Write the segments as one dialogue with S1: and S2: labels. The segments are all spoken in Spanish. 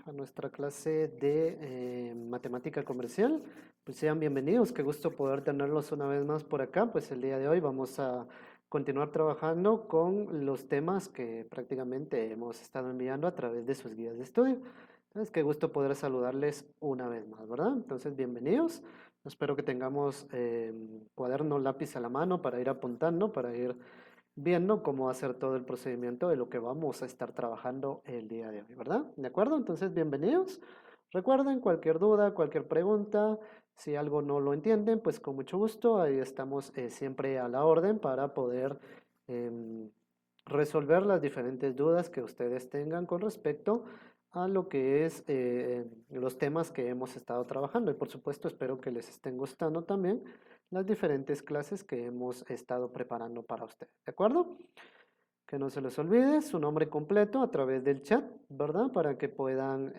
S1: a nuestra clase de matemática comercial. Pues sean bienvenidos, qué gusto poder tenerlos una vez más por acá. Pues el día de hoy vamos a continuar trabajando con los temas que prácticamente hemos estado enviando a través de sus guías de estudio. Entonces, qué gusto poder saludarles una vez más, ¿verdad? Entonces, bienvenidos. Espero que tengamos cuaderno, lápiz a la mano para ir apuntando, para ir viendo cómo hacer todo el procedimiento de lo que vamos a estar trabajando el día de hoy, ¿verdad? ¿De acuerdo? Entonces, bienvenidos. Recuerden, cualquier duda, cualquier pregunta, si algo no lo entienden, pues con mucho gusto, ahí estamos siempre a la orden para poder em, resolver las diferentes dudas que ustedes tengan con respecto a lo que es los temas que hemos estado trabajando. Y por supuesto, espero que les estén gustando también las diferentes clases que hemos estado preparando para ustedes. ¿De acuerdo? Que no se les olvide su nombre completo a través del chat, ¿verdad? Para que puedan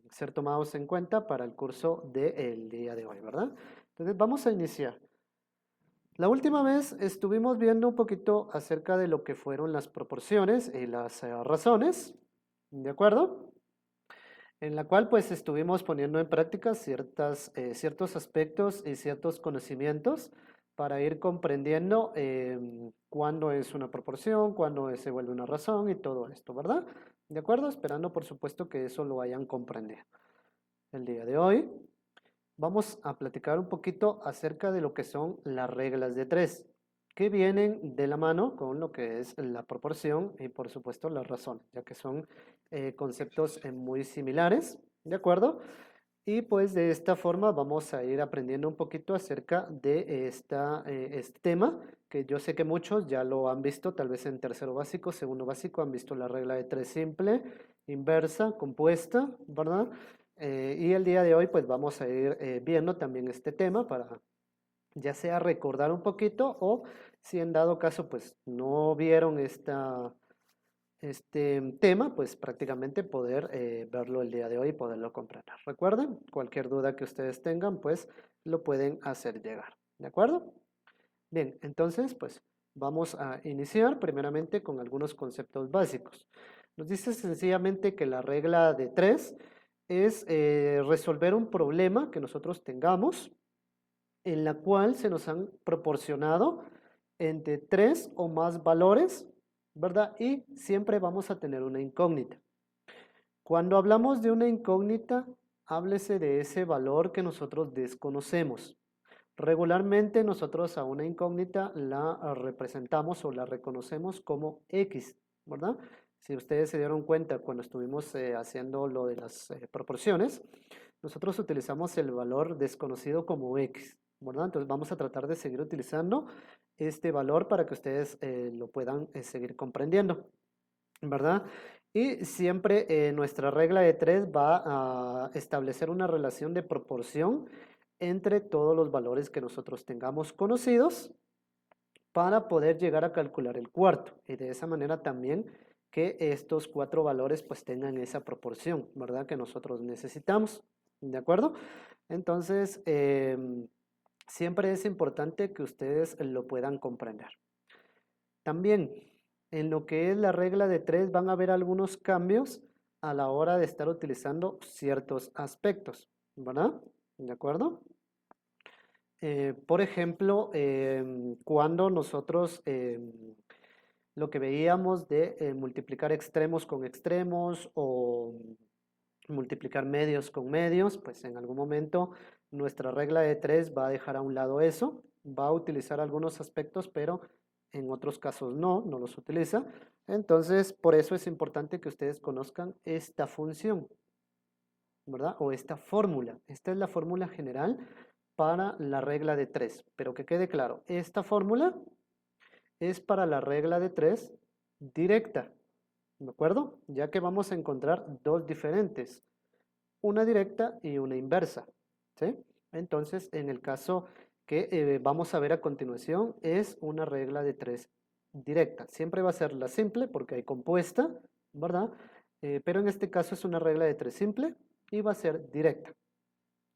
S1: ser tomados en cuenta para el curso del día de hoy, ¿verdad? Entonces vamos a iniciar. La última vez estuvimos viendo un poquito acerca de lo que fueron las proporciones y las razones, ¿de acuerdo? En la cual pues estuvimos poniendo en práctica ciertos aspectos y ciertos conocimientos para ir comprendiendo cuándo es una proporción, cuándo se vuelve una razón y todo esto, ¿verdad? ¿De acuerdo? Esperando por supuesto que eso lo hayan comprendido. El día de hoy vamos a platicar un poquito acerca de lo que son las reglas de tres, que vienen de la mano con lo que es la proporción y por supuesto la razón, ya que son conceptos muy similares, ¿de acuerdo? Y pues de esta forma vamos a ir aprendiendo un poquito acerca de este tema, que yo sé que muchos ya lo han visto, tal vez en tercero básico, segundo básico, han visto la regla de tres simple, inversa, compuesta, ¿verdad? Y el día de hoy pues vamos a ir viendo también este tema para ya sea recordar un poquito o si en dado caso pues no vieron este tema, pues prácticamente poder verlo el día de hoy y poderlo comprender. Recuerden, cualquier duda que ustedes tengan, pues lo pueden hacer llegar. ¿De acuerdo? Bien, entonces, pues vamos a iniciar primeramente con algunos conceptos básicos. Nos dice sencillamente que la regla de tres es resolver un problema que nosotros tengamos en la cual se nos han proporcionado entre tres o más valores, ¿verdad? Y siempre vamos a tener una incógnita. Cuando hablamos de una incógnita, háblese de ese valor que nosotros desconocemos. Regularmente nosotros a una incógnita la representamos o la reconocemos como X, ¿verdad? Si ustedes se dieron cuenta cuando estuvimos haciendo lo de las proporciones, nosotros utilizamos el valor desconocido como X, ¿verdad? Entonces vamos a tratar de seguir utilizando este valor para que ustedes lo puedan seguir comprendiendo, ¿verdad? Y siempre nuestra regla de tres va a establecer una relación de proporción entre todos los valores que nosotros tengamos conocidos para poder llegar a calcular el cuarto. Y de esa manera también que estos cuatro valores pues tengan esa proporción, ¿verdad? Que nosotros necesitamos. ¿De acuerdo? Entonces, siempre es importante que ustedes lo puedan comprender. También, en lo que es la regla de tres, van a haber algunos cambios a la hora de estar utilizando ciertos aspectos, ¿verdad? ¿De acuerdo? Por ejemplo, cuando nosotros lo que veíamos de multiplicar extremos con extremos o multiplicar medios con medios, pues en algún momento nuestra regla de tres va a dejar a un lado eso, va a utilizar algunos aspectos, pero en otros casos no los utiliza. Entonces, por eso es importante que ustedes conozcan esta función, ¿verdad? O esta fórmula. Esta es la fórmula general para la regla de tres. Pero que quede claro, esta fórmula es para la regla de tres directa, ¿de acuerdo? Ya que vamos a encontrar dos diferentes, una directa y una inversa, ¿sí? Entonces, en el caso que vamos a ver a continuación, es una regla de tres directa. Siempre va a ser la simple porque hay compuesta, ¿verdad? Pero en este caso es una regla de tres simple y va a ser directa,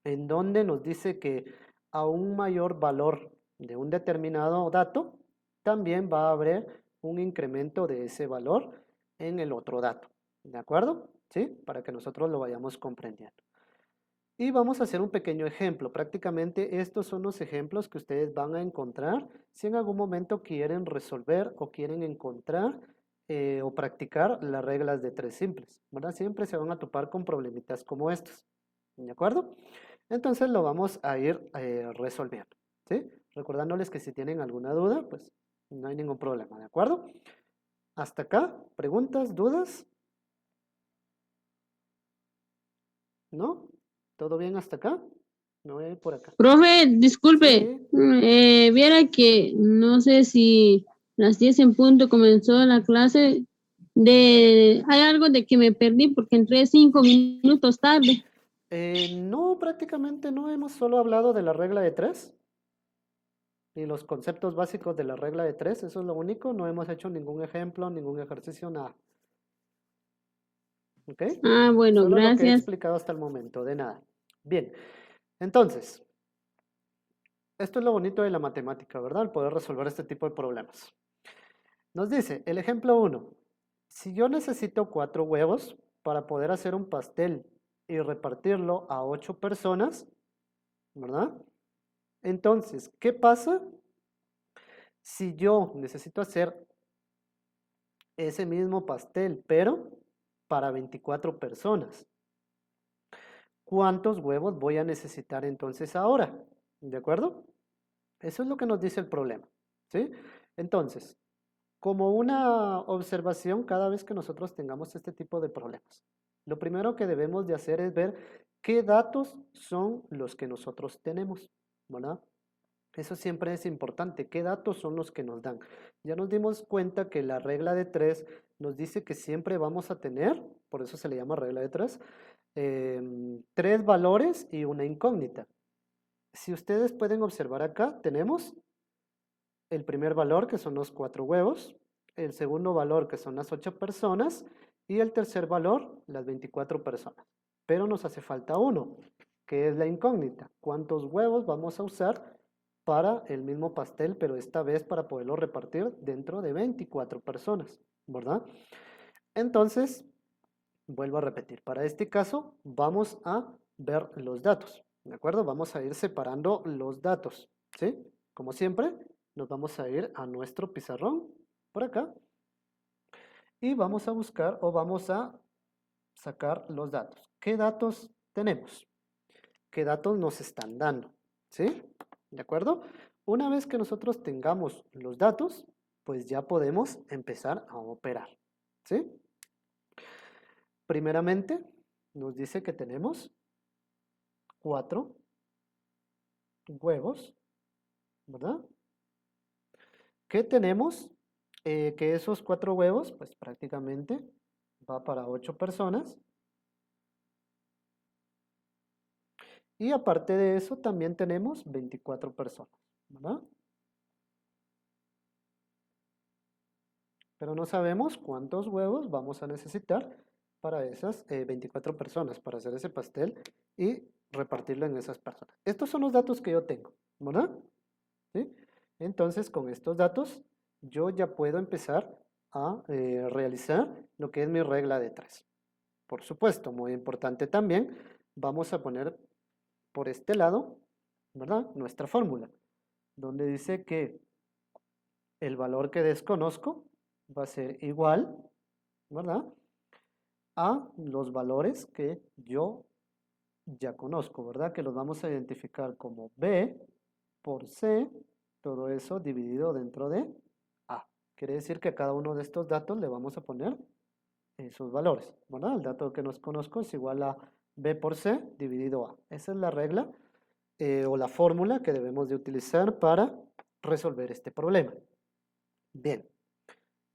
S1: en donde nos dice que a un mayor valor de un determinado dato, también va a haber un incremento de ese valor en el otro dato. ¿De acuerdo? ¿sí? Para que nosotros lo vayamos comprendiendo. Y vamos a hacer un pequeño ejemplo. Prácticamente estos son los ejemplos que ustedes van a encontrar si en algún momento quieren resolver o quieren encontrar o practicar las reglas de tres simples, ¿verdad? Siempre se van a topar con problemitas como estos, ¿de acuerdo? Entonces lo vamos a ir resolviendo, ¿sí? Recordándoles que si tienen alguna duda, pues no hay ningún problema, ¿de acuerdo? Hasta acá, preguntas, dudas, ¿no? ¿Todo bien hasta acá? Me voy a ir por acá.
S2: Profe, disculpe,
S1: Sí.
S2: viera que no sé si las 10 en punto comenzó la clase hay algo de que me perdí porque entré 5 minutos tarde.
S1: No, prácticamente no hemos solo hablado de la regla de tres y los conceptos básicos de la regla de tres, eso es lo único, no hemos hecho ningún ejemplo, ningún ejercicio, nada. ¿Ok?
S2: Ah, bueno,
S1: Solo lo que he
S2: gracias.
S1: explicado hasta el momento, de nada. Bien, entonces, esto es lo bonito de la matemática, ¿verdad? El poder resolver este tipo de problemas. Nos dice, el ejemplo uno, si yo necesito 4 huevos para poder hacer un pastel y repartirlo a 8 personas, ¿verdad? Entonces, ¿qué pasa si yo necesito hacer ese mismo pastel, pero para 24 personas? ¿Cuántos huevos voy a necesitar entonces ahora? ¿De acuerdo? Eso es lo que nos dice el problema, ¿sí? Entonces, como una observación cada vez que nosotros tengamos este tipo de problemas, lo primero que debemos de hacer es ver qué datos son los que nosotros tenemos, ¿verdad? Eso siempre es importante. ¿Qué datos son los que nos dan? Ya nos dimos cuenta que la regla de tres nos dice que siempre vamos a tener, por eso se le llama regla de tres, tres valores y una incógnita. Si ustedes pueden observar acá, tenemos el primer valor, que son los 4 huevos, el segundo valor, que son las 8 personas, y el tercer valor, las 24 personas. Pero nos hace falta uno, que es la incógnita. ¿Cuántos huevos vamos a usar para el mismo pastel, pero esta vez para poderlo repartir dentro de 24 personas, ¿verdad? Entonces, vuelvo a repetir, para este caso vamos a ver los datos, ¿de acuerdo? Vamos a ir separando los datos, ¿sí? Como siempre, nos vamos a ir a nuestro pizarrón, por acá, y vamos a buscar o vamos a sacar los datos. ¿Qué datos tenemos? ¿Qué datos nos están dando? ¿Sí? ¿De acuerdo? Una vez que nosotros tengamos los datos, pues ya podemos empezar a operar, ¿sí? Primeramente, nos dice que tenemos 4 huevos, ¿verdad? ¿Qué tenemos? Que esos 4 huevos, pues prácticamente va para 8 personas. Y aparte de eso, también tenemos 24 personas, ¿verdad? Pero no sabemos cuántos huevos vamos a necesitar para esas 24 personas, para hacer ese pastel y repartirlo en esas personas. Estos son los datos que yo tengo, ¿verdad? ¿Sí? Entonces, con estos datos, yo ya puedo empezar a realizar lo que es mi regla de tres. Por supuesto, muy importante también, vamos a poner por este lado, ¿verdad? Nuestra fórmula, donde dice que el valor que desconozco va a ser igual, ¿verdad? A los valores que yo ya conozco, ¿verdad? Que los vamos a identificar como B por C, todo eso dividido dentro de A. Quiere decir que a cada uno de estos datos le vamos a poner esos valores, ¿verdad? El dato que nos conozco es igual a B por C dividido A. Esa es la regla o la fórmula que debemos de utilizar para resolver este problema. Bien,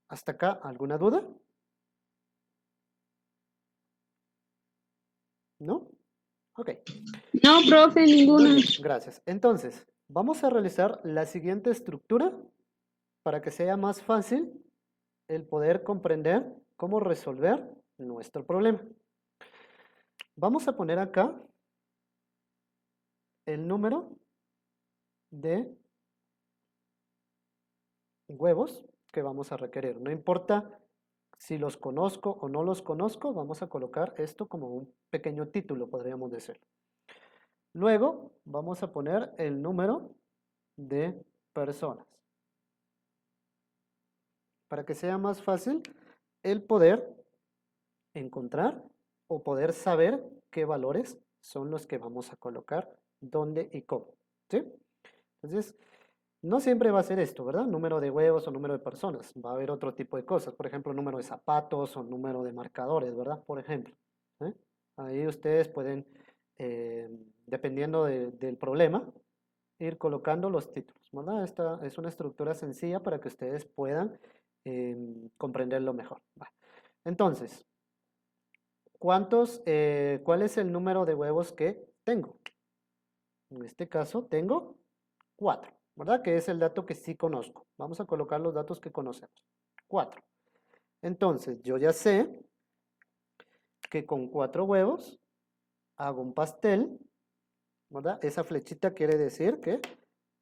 S1: ¿hasta acá alguna duda? ¿No? Ok.
S2: No, profe,
S1: Muy
S2: ninguna.
S1: bien, gracias. Entonces, vamos a realizar la siguiente estructura para que sea más fácil el poder comprender cómo resolver nuestro problema. Vamos a poner acá el número de huevos que vamos a requerir. No importa Si los conozco o no los conozco, vamos a colocar esto como un pequeño título, podríamos decir. Luego vamos a poner el número de personas. Para que sea más fácil el poder encontrar o poder saber qué valores son los que vamos a colocar, dónde y cómo. ¿Sí? Entonces, no siempre va a ser esto, ¿verdad? Número de huevos o número de personas. Va a haber otro tipo de cosas. Por ejemplo, número de zapatos o número de marcadores, ¿verdad? Por ejemplo. ¿eh? Ahí ustedes pueden, dependiendo del problema, ir colocando los títulos, ¿verdad? Esta es una estructura sencilla para que ustedes puedan comprenderlo mejor. Va. Entonces, ¿cuál es el número de huevos que tengo? En este caso tengo 4, ¿verdad? Que es el dato que sí conozco. Vamos a colocar los datos que conocemos. 4. Entonces, yo ya sé que con 4 huevos hago un pastel, ¿verdad? Esa flechita quiere decir que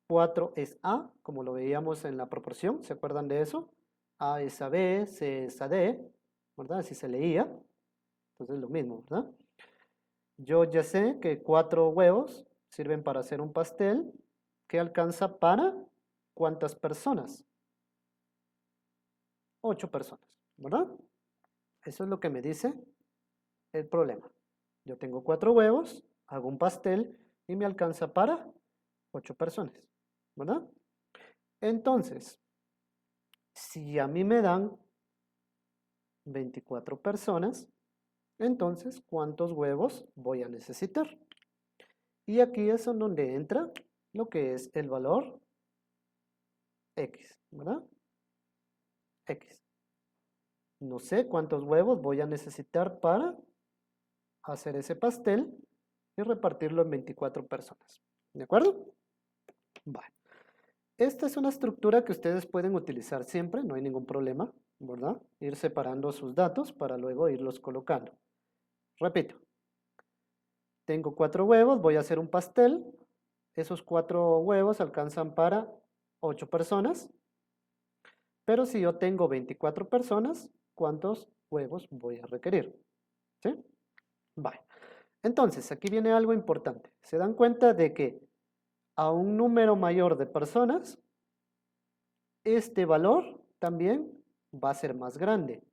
S1: 4 es A, como lo veíamos en la proporción, ¿se acuerdan de eso? A es a B, C es a D, ¿verdad? Así se leía. Entonces lo mismo, ¿verdad? Yo ya sé que 4 huevos sirven para hacer un pastel que alcanza para ¿cuántas personas? 8 personas, ¿verdad? Eso es lo que me dice el problema. Yo tengo 4 huevos, hago un pastel y me alcanza para 8 personas, ¿verdad? Entonces, si a mí me dan 24 personas, entonces, ¿cuántos huevos voy a necesitar? Y aquí es en donde entra lo que es el valor X, ¿verdad? X. No sé cuántos huevos voy a necesitar para hacer ese pastel y repartirlo en 24 personas. ¿De acuerdo? Vale. Esta es una estructura que ustedes pueden utilizar siempre, no hay ningún problema, ¿verdad? Ir separando sus datos para luego irlos colocando. Repito, tengo 4 huevos, voy a hacer un pastel. Esos 4 huevos alcanzan para 8 personas. Pero si yo tengo 24 personas, ¿cuántos huevos voy a requerir? ¿Sí? Vale. Entonces, aquí viene algo importante. Se dan cuenta de que a un número mayor de personas, este valor también va a ser más grande.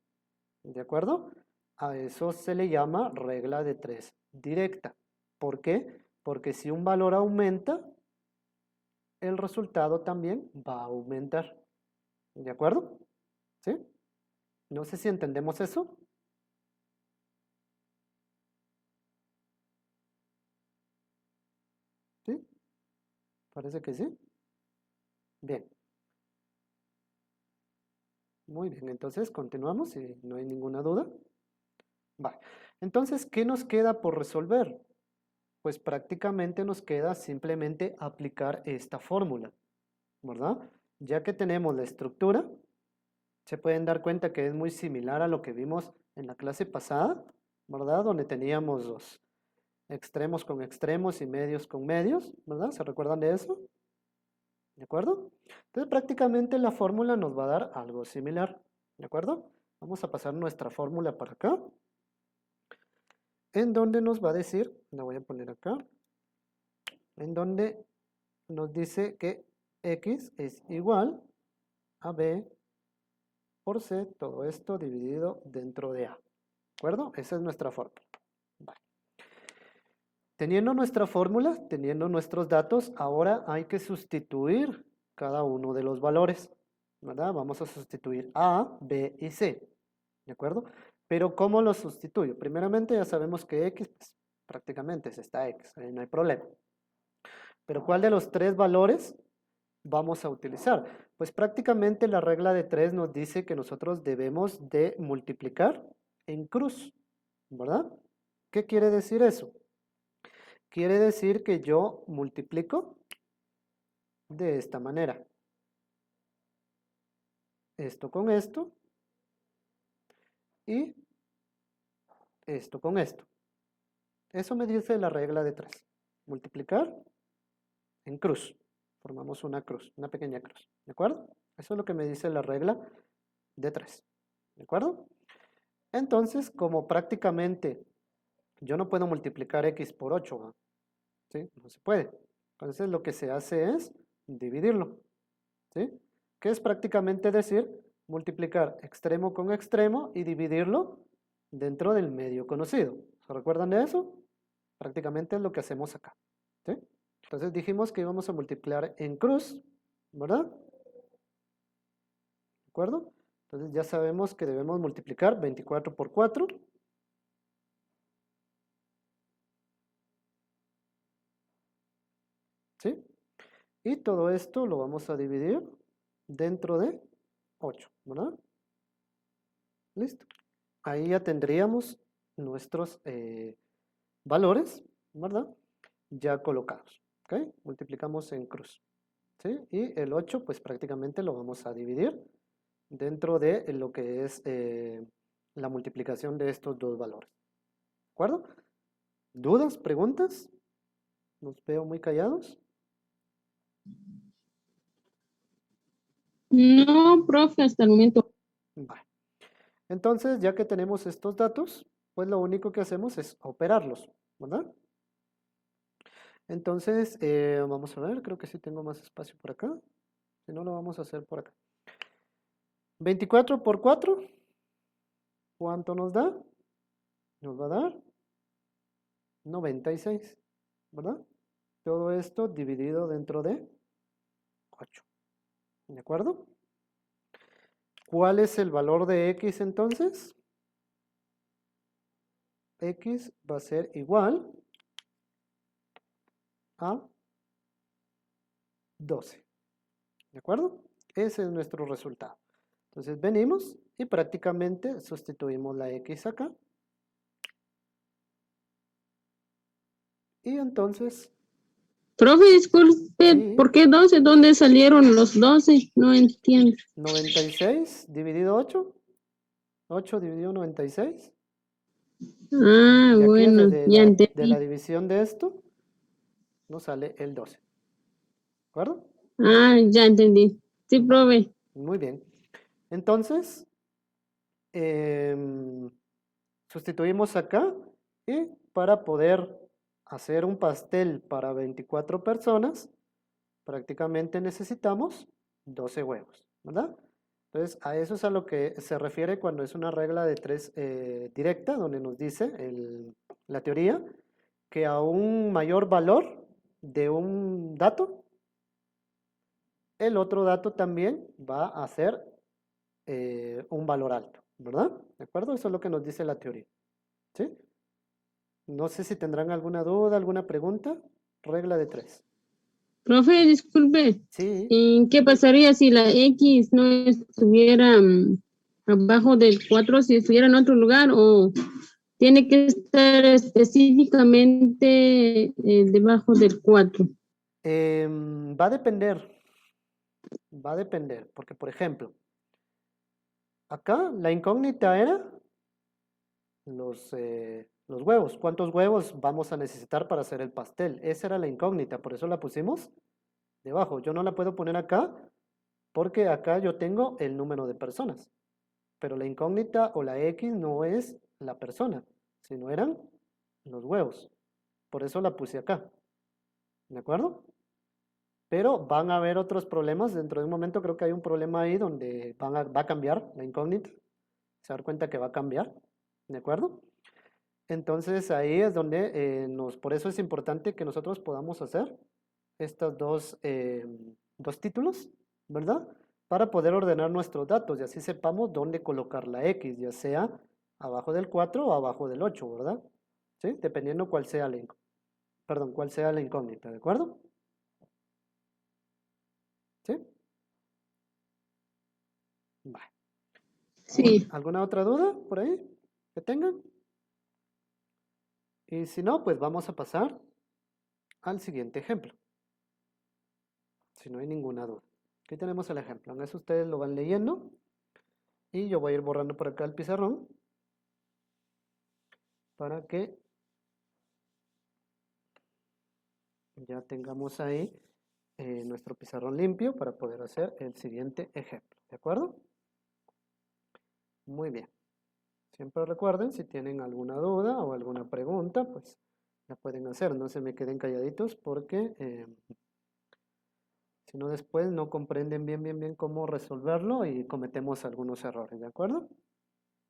S1: ¿De acuerdo? A eso se le llama regla de 3 directa. ¿Por qué? Porque si un valor aumenta, el resultado también va a aumentar. ¿De acuerdo? ¿Sí? No sé si entendemos eso. ¿Sí? Parece que sí. Bien. Muy bien, entonces continuamos si no hay ninguna duda. Vale. Entonces, ¿qué nos queda por resolver? Pues prácticamente nos queda simplemente aplicar esta fórmula, ¿verdad? Ya que tenemos la estructura, se pueden dar cuenta que es muy similar a lo que vimos en la clase pasada, ¿verdad? Donde teníamos los extremos con extremos y medios con medios, ¿verdad? ¿Se recuerdan de eso? ¿De acuerdo? Entonces prácticamente la fórmula nos va a dar algo similar, ¿de acuerdo? Vamos a pasar nuestra fórmula para acá, en donde nos va a decir, la voy a poner acá, en donde nos dice que x es igual a b por c, todo esto dividido dentro de a, ¿de acuerdo? Esa es nuestra fórmula. Vale. Teniendo nuestra fórmula, teniendo nuestros datos, ahora hay que sustituir cada uno de los valores, ¿verdad? Vamos a sustituir A, B y C, ¿de acuerdo? Pero ¿cómo los sustituyo? Primeramente ya sabemos que X, pues, prácticamente es esta X, ahí no hay problema. Pero ¿cuál de los 3 valores vamos a utilizar? Pues prácticamente la regla de 3 nos dice que nosotros debemos de multiplicar en cruz, ¿verdad? ¿Qué quiere decir eso? Quiere decir que yo multiplico de esta manera. Esto con esto y esto con esto. Eso me dice la regla de 3. Multiplicar en cruz. Formamos una cruz, una pequeña cruz. ¿De acuerdo? Eso es lo que me dice la regla de 3. ¿De acuerdo? Entonces, como prácticamente yo no puedo multiplicar x por 8, ¿va? ¿Sí? No se puede. Entonces, lo que se hace es dividirlo. ¿Sí? Que es prácticamente decir, multiplicar extremo con extremo y dividirlo dentro del medio conocido. ¿Se recuerdan de eso? Prácticamente es lo que hacemos acá. ¿Sí? Entonces dijimos que íbamos a multiplicar en cruz, ¿verdad? ¿De acuerdo? Entonces ya sabemos que debemos multiplicar 24 por 4. ¿Sí? Y todo esto lo vamos a dividir dentro de 8, ¿verdad? Listo. Ahí ya tendríamos nuestros valores, ¿verdad? Ya colocados. ¿Ok? Multiplicamos en cruz. ¿Sí? Y el 8 pues prácticamente lo vamos a dividir dentro de lo que es la multiplicación de estos dos valores. ¿De acuerdo? ¿Dudas? ¿Preguntas? Los veo muy callados.
S2: No, profe, hasta el momento.
S1: Vale. Entonces, ya que tenemos estos datos, pues lo único que hacemos es operarlos, ¿verdad? Entonces, vamos a ver, creo que sí tengo más espacio por acá. Si no, lo vamos a hacer por acá. 24 por 4, ¿cuánto nos da? Nos va a dar 96, ¿verdad? Todo esto dividido dentro de 8, ¿de acuerdo? ¿Cuál es el valor de x entonces? X va a ser igual a 12, ¿de acuerdo? Ese es nuestro resultado. Entonces venimos y prácticamente sustituimos la x acá. Y entonces,
S2: Profe, disculpe,
S1: sí,
S2: ¿por qué 12? ¿Dónde salieron los 12? No entiendo.
S1: 96 dividido 8, 8 dividido 96.
S2: Ah,
S1: Y aquí
S2: bueno,
S1: desde
S2: ya
S1: de la
S2: entendí.
S1: división de esto, nos sale el 12, ¿de acuerdo?
S2: Ah, ya entendí. Sí,
S1: Va,
S2: profe.
S1: muy bien. Entonces, em, sustituimos acá y para poder hacer un pastel para 24 personas, prácticamente necesitamos 12 huevos, ¿verdad? Entonces, a eso es a lo que se refiere cuando es una regla de 3 directa, donde nos dice la teoría que a un mayor valor de un dato, el otro dato también va a ser un valor alto, ¿verdad? ¿De acuerdo? Eso es lo que nos dice la teoría, ¿sí? No sé si tendrán alguna duda, alguna pregunta. Regla de 3.
S2: Profe, disculpe.
S1: Sí,
S2: ¿Y qué pasaría si la X no estuviera abajo del 4, si estuviera en otro lugar? ¿O tiene que estar específicamente debajo del 4?
S1: va a depender, porque por ejemplo, acá la incógnita era los huevos. ¿Cuántos huevos vamos a necesitar para hacer el pastel? Esa era la incógnita, por eso la pusimos debajo. Yo no la puedo poner acá porque acá yo tengo el número de personas, pero la incógnita o la X no es la persona, sino eran los huevos. Por eso la puse acá, ¿de acuerdo? Pero van a haber otros problemas. Dentro de un momento creo que hay un problema ahí donde va a cambiar la incógnita. Se dar cuenta que va a cambiar, ¿de acuerdo? Entonces ahí es donde por eso es importante que nosotros podamos hacer estos dos títulos, ¿verdad? Para poder ordenar nuestros datos y así sepamos dónde colocar la X, ya sea abajo del 4 o abajo del 8, ¿verdad? ¿Sí? Dependiendo cuál sea cuál sea la incógnita, ¿de acuerdo? ¿Sí? Vale.
S2: Sí.
S1: ¿Alguna otra duda por ahí que tengan? Y si no, pues vamos a pasar al siguiente ejemplo, si no hay ninguna duda. Aquí tenemos el ejemplo. En eso ustedes lo van leyendo y yo voy a ir borrando por acá el pizarrón para que ya tengamos ahí nuestro pizarrón limpio para poder hacer el siguiente ejemplo. ¿De acuerdo? Muy bien. Siempre recuerden, si tienen alguna duda o alguna pregunta, pues la pueden hacer. No se me queden calladitos porque si no después no comprenden bien cómo resolverlo y cometemos algunos errores, ¿de acuerdo?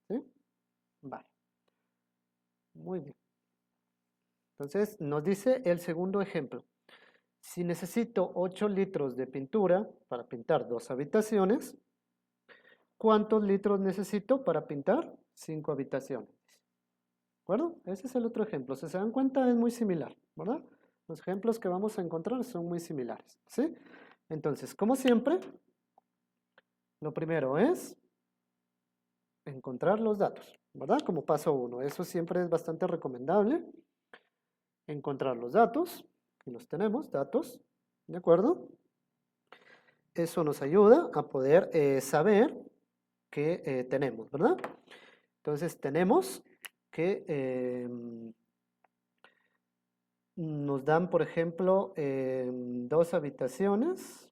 S1: ¿Sí? Vale. Muy bien. Entonces nos dice el segundo ejemplo. Si necesito 8 litros de pintura para pintar 2 habitaciones, ¿cuántos litros necesito para pintar 5 habitaciones? ¿De acuerdo? Ese es el otro ejemplo. Si se dan cuenta, es muy similar, ¿verdad? Los ejemplos que vamos a encontrar son muy similares, ¿sí? Entonces, como siempre, lo primero es encontrar los datos, ¿verdad? Como paso 1. Eso siempre es bastante recomendable. Encontrar los datos. Aquí los tenemos, datos, ¿de acuerdo? Eso nos ayuda a poder saber qué tenemos, ¿verdad? Entonces tenemos que nos dan, por ejemplo, 2 habitaciones.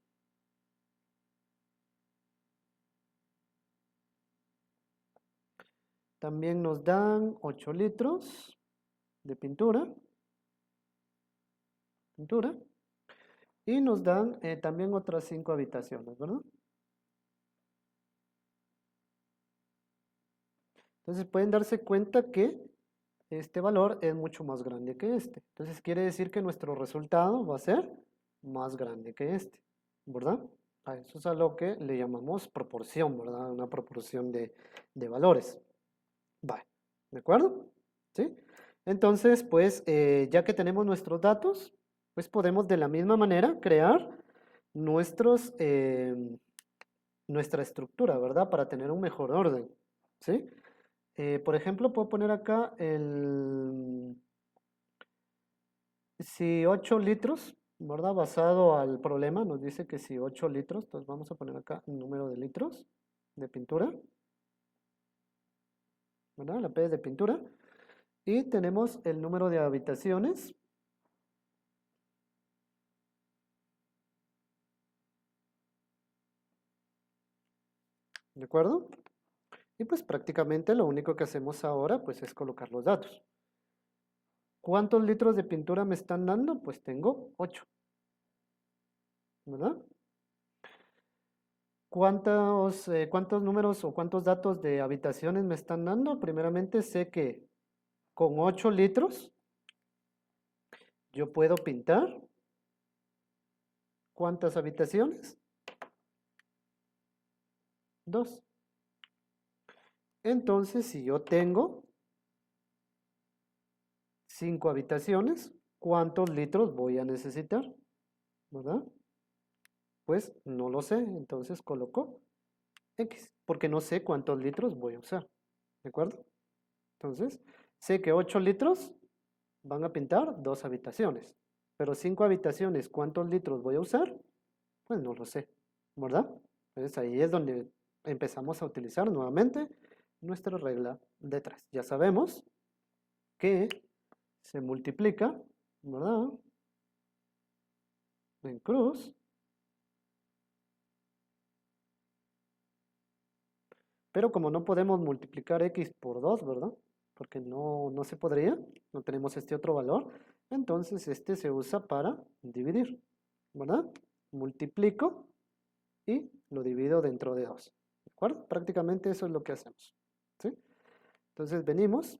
S1: También nos dan 8 litros de pintura. Y nos dan también otras 5 habitaciones, ¿verdad? Entonces pueden darse cuenta que este valor es mucho más grande que este. Entonces quiere decir que nuestro resultado va a ser más grande que este, ¿verdad? A eso es a lo que le llamamos proporción, ¿verdad? Una proporción de valores. Vale, ¿de acuerdo? ¿Sí? Entonces, pues, ya que tenemos nuestros datos, pues podemos de la misma manera crear nuestros, nuestra estructura, ¿verdad? Para tener un mejor orden, ¿sí? Por ejemplo, puedo poner acá si 8 litros, ¿verdad? Basado al problema, nos dice que si 8 litros, entonces vamos a poner acá el número de litros de pintura, ¿verdad? La P es de pintura. Y tenemos el número de habitaciones. ¿De acuerdo? Y pues prácticamente lo único que hacemos ahora pues es colocar los datos. ¿Cuántos litros de pintura me están dando? Pues tengo 8. ¿Verdad? ¿Cuántos números o cuántos datos de habitaciones me están dando? Primeramente sé que con 8 litros yo puedo pintar. ¿Cuántas habitaciones? 2. Entonces, si yo tengo 5 habitaciones, ¿cuántos litros voy a necesitar? ¿Verdad? Pues no lo sé, entonces coloco X, porque no sé cuántos litros voy a usar. ¿De acuerdo? Entonces, sé que 8 litros van a pintar 2 habitaciones, pero 5 habitaciones, ¿cuántos litros voy a usar? Pues no lo sé, ¿verdad? Entonces ahí es donde empezamos a utilizar nuevamente nuestra regla de 3. Ya sabemos que se multiplica, ¿verdad? En cruz. Pero como no podemos multiplicar x por 2, ¿verdad? Porque no se podría, no tenemos este otro valor, entonces este se usa para dividir, ¿verdad? Multiplico y lo divido dentro de 2, ¿de acuerdo? Prácticamente eso es lo que hacemos, ¿sí? Entonces venimos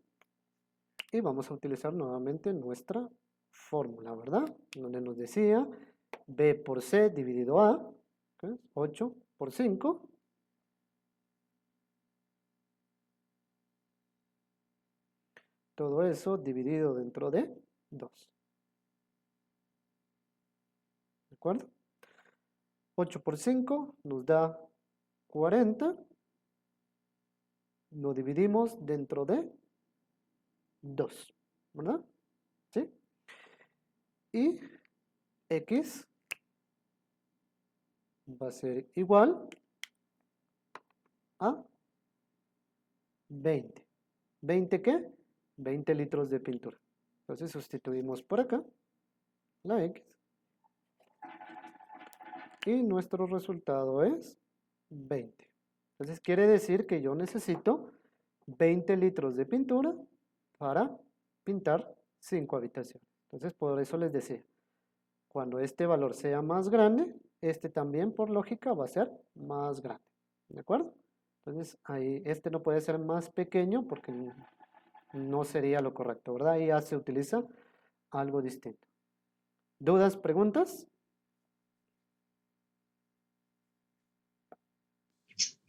S1: y vamos a utilizar nuevamente nuestra fórmula, ¿verdad? Donde nos decía b por c dividido a, ¿qué es? 8 por 5. Todo eso dividido dentro de 2. ¿De acuerdo? 8 por 5 nos da 40. Lo dividimos dentro de 2. ¿Verdad? ¿Sí? Y x va a ser igual a 20. ¿20 qué? 20 litros de pintura. Entonces sustituimos por acá la x. Y nuestro resultado es 20. Entonces quiere decir que yo necesito 20 litros de pintura para pintar 5 habitaciones. Entonces, por eso les decía, cuando este valor sea más grande, este también por lógica va a ser más grande. ¿De acuerdo? Entonces, ahí este no puede ser más pequeño porque no sería lo correcto, ¿verdad? Ahí ya se utiliza algo distinto. ¿Dudas, preguntas?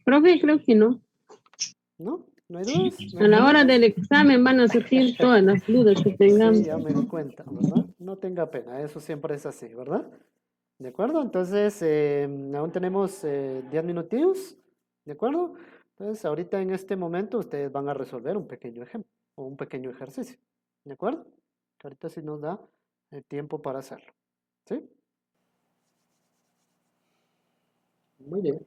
S2: Profe, creo que no.
S1: ¿No? ¿No hay dudas? ¿No
S2: A
S1: hay
S2: la hora
S1: preguntas?
S2: del examen van a surgir todas las dudas que
S1: Sí,
S2: tengamos.
S1: ya me di cuenta, ¿verdad? No tenga pena, eso siempre es así, ¿verdad? ¿De acuerdo? Entonces, aún tenemos 10 minutillos, ¿de acuerdo? Entonces, ahorita en este momento ustedes van a resolver un pequeño ejemplo o un pequeño ejercicio, ¿de acuerdo? Que ahorita sí nos da el tiempo para hacerlo, ¿sí? Muy bien.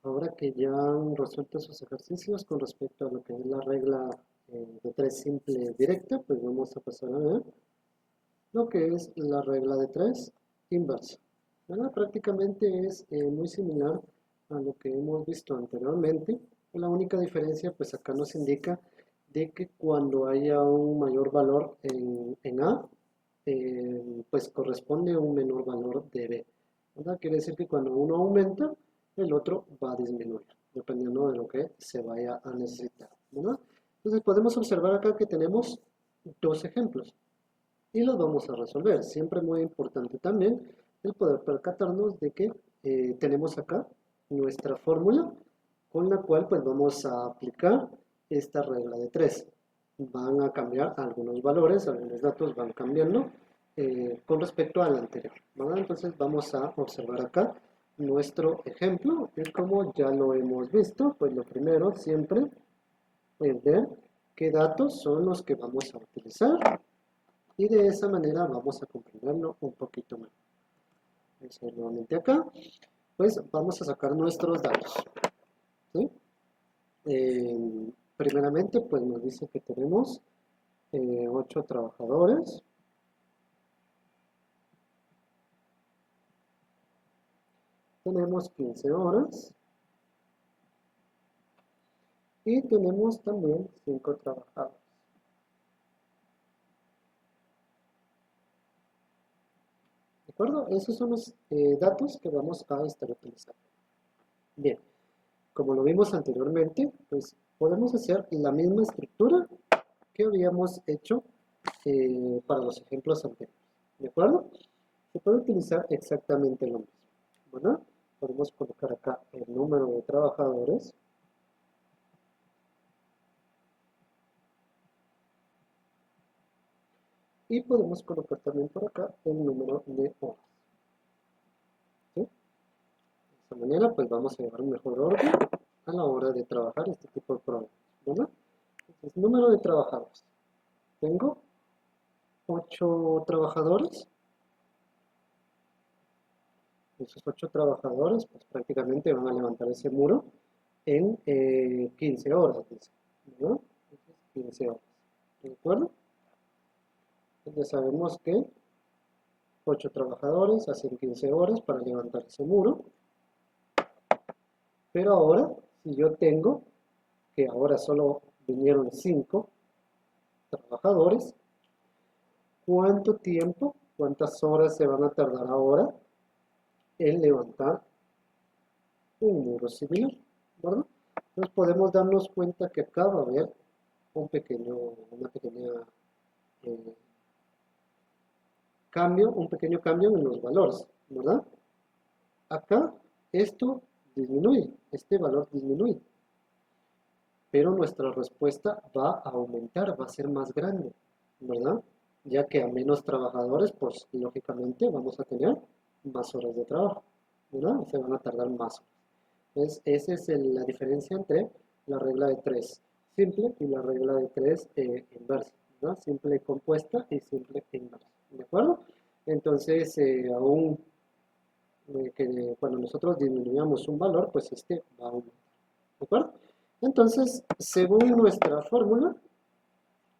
S1: Ahora que ya han resuelto sus ejercicios con respecto a lo que es la regla de 3 simple directa, pues vamos a pasar a ver lo que es la regla de 3 inversa. ¿Verdad? Prácticamente es muy similar a lo que hemos visto anteriormente. La única diferencia, pues acá nos indica de que cuando haya un mayor valor en A, pues corresponde a un menor valor de B. ¿Verdad? Quiere decir que cuando uno aumenta, el otro va a disminuir, dependiendo de lo que se vaya a necesitar. ¿Verdad? Entonces podemos observar acá que tenemos dos ejemplos y los vamos a resolver. Siempre muy importante también el poder percatarnos de que tenemos acá nuestra fórmula con la cual pues vamos a aplicar esta regla de 3. Van a cambiar algunos valores, algunos datos van cambiando con respecto al anterior, ¿verdad? Entonces vamos a observar acá nuestro ejemplo y como ya lo hemos visto, pues lo primero siempre es ver qué datos son los que vamos a utilizar y de esa manera vamos a comprenderlo un poquito más. Vamos a ir nuevamente acá, pues vamos a sacar nuestros datos, ¿sí? Primeramente, pues nos dice que tenemos 8 trabajadores, tenemos 15 horas y tenemos también 5 trabajadores. ¿De acuerdo? Esos son los datos que vamos a estar utilizando. Bien, como lo vimos anteriormente, pues podemos hacer la misma estructura que habíamos hecho para los ejemplos anteriores. ¿De acuerdo? Se puede utilizar exactamente lo mismo. ¿Verdad? Podemos colocar acá el número de trabajadores. Y podemos colocar también por acá el número de horas. ¿Sí? De esta manera, pues vamos a llevar un mejor orden a la hora de trabajar este tipo de programas. ¿Verdad? Entonces, número de trabajadores. Tengo 8 trabajadores. Esos 8 trabajadores, pues prácticamente van a levantar ese muro en 15 horas, dice, ¿no? Entonces, 15 horas, ¿de acuerdo? Entonces ya sabemos que 8 trabajadores hacen 15 horas para levantar ese muro, pero ahora, si yo tengo que ahora solo vinieron 5 trabajadores, ¿cuánto tiempo, cuántas horas se van a tardar ahora en levantar un muro similar, ¿verdad? Entonces podemos darnos cuenta que acá va a haber una pequeña eh, un pequeño cambio en los valores, ¿verdad? Acá esto disminuye, este valor disminuye, pero nuestra respuesta va a aumentar, va a ser más grande, ¿verdad? Ya que a menos trabajadores, pues lógicamente vamos a tener más horas de trabajo, ¿verdad? Se van a tardar más horas. Entonces, esa es la diferencia entre la regla de 3 simple y la regla de 3 inversa, ¿verdad? Simple compuesta y simple inversa, ¿de acuerdo? Entonces, aún que cuando nosotros disminuyamos un valor, pues este va a aumentar, ¿de acuerdo? Entonces, según nuestra fórmula,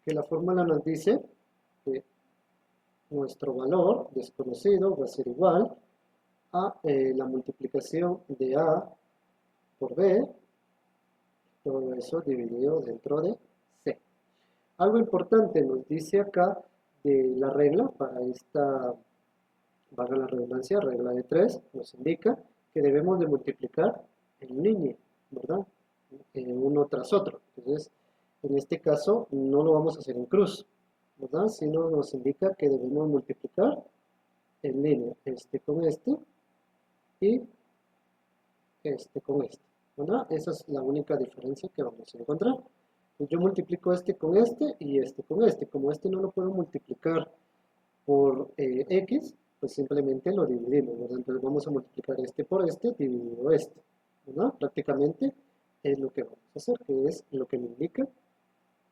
S1: que la fórmula nos dice que nuestro valor desconocido va a ser igual a la multiplicación de A por B todo eso dividido dentro de C. Algo importante nos dice acá de la regla para esta, valga la redundancia, regla de 3, nos indica que debemos de multiplicar en línea, ¿verdad? Uno tras otro. Entonces, en este caso no lo vamos a hacer en cruz, ¿verdad? Sino nos indica que debemos multiplicar en línea, este con este y este con este, ¿verdad? Esa es la única diferencia que vamos a encontrar. Pues yo multiplico este con este y este con este. Como este no lo puedo multiplicar por x, pues simplemente lo dividimos, ¿verdad? Entonces vamos a multiplicar este por este dividido este, ¿verdad? Prácticamente es lo que vamos a hacer, que es lo que me indica,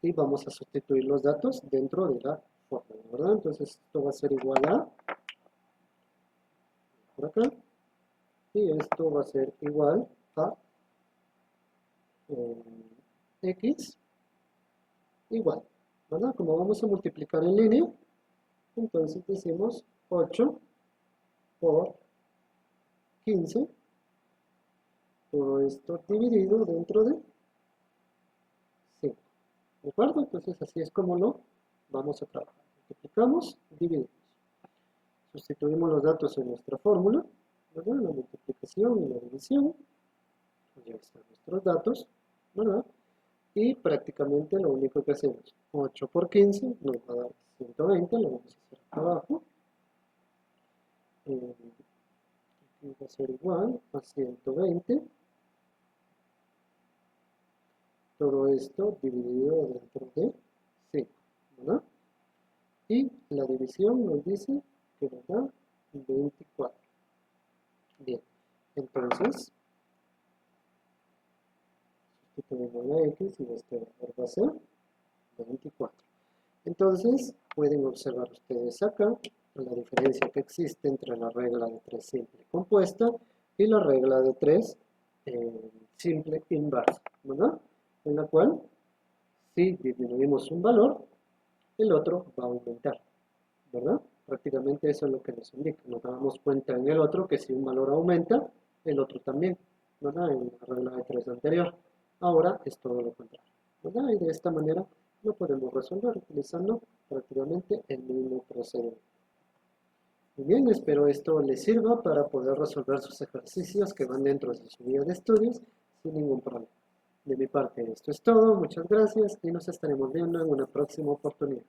S1: y vamos a sustituir los datos dentro de la fórmula, ¿verdad? Entonces esto va a ser igual a, por acá, y esto va a ser igual a x igual, ¿verdad? Como vamos a multiplicar en línea, entonces decimos 8 por 15, todo esto dividido dentro de 5, ¿de acuerdo? Entonces así es como lo vamos a trabajar. Multiplicamos, dividimos. Sustituimos los datos en nuestra fórmula, ¿verdad? La multiplicación y la división. Ya están nuestros datos, ¿verdad? Y prácticamente lo único que hacemos, 8 por 15 nos va a dar 120, lo vamos a hacer acá abajo. Aquí va a ser igual a 120. Todo esto dividido dentro de 5, ¿verdad? Y la división nos dice que nos da 24. Bien, entonces sustituimos la x y este valor va a ser 24. Entonces pueden observar ustedes acá la diferencia que existe entre la regla de 3 simple compuesta y la regla de 3 simple inversa, ¿verdad? En la cual si disminuimos un valor, el otro va a aumentar, ¿verdad? Prácticamente eso es lo que nos indica. Nos damos cuenta en el otro que si un valor aumenta, el otro también, ¿verdad? En la regla de 3 anterior. Ahora es todo lo contrario, ¿verdad? Y de esta manera lo podemos resolver utilizando prácticamente el mismo procedimiento. Muy bien, espero esto les sirva para poder resolver sus ejercicios que van dentro de su guía de estudios sin ningún problema. De mi parte esto es todo, muchas gracias y nos estaremos viendo en una próxima oportunidad.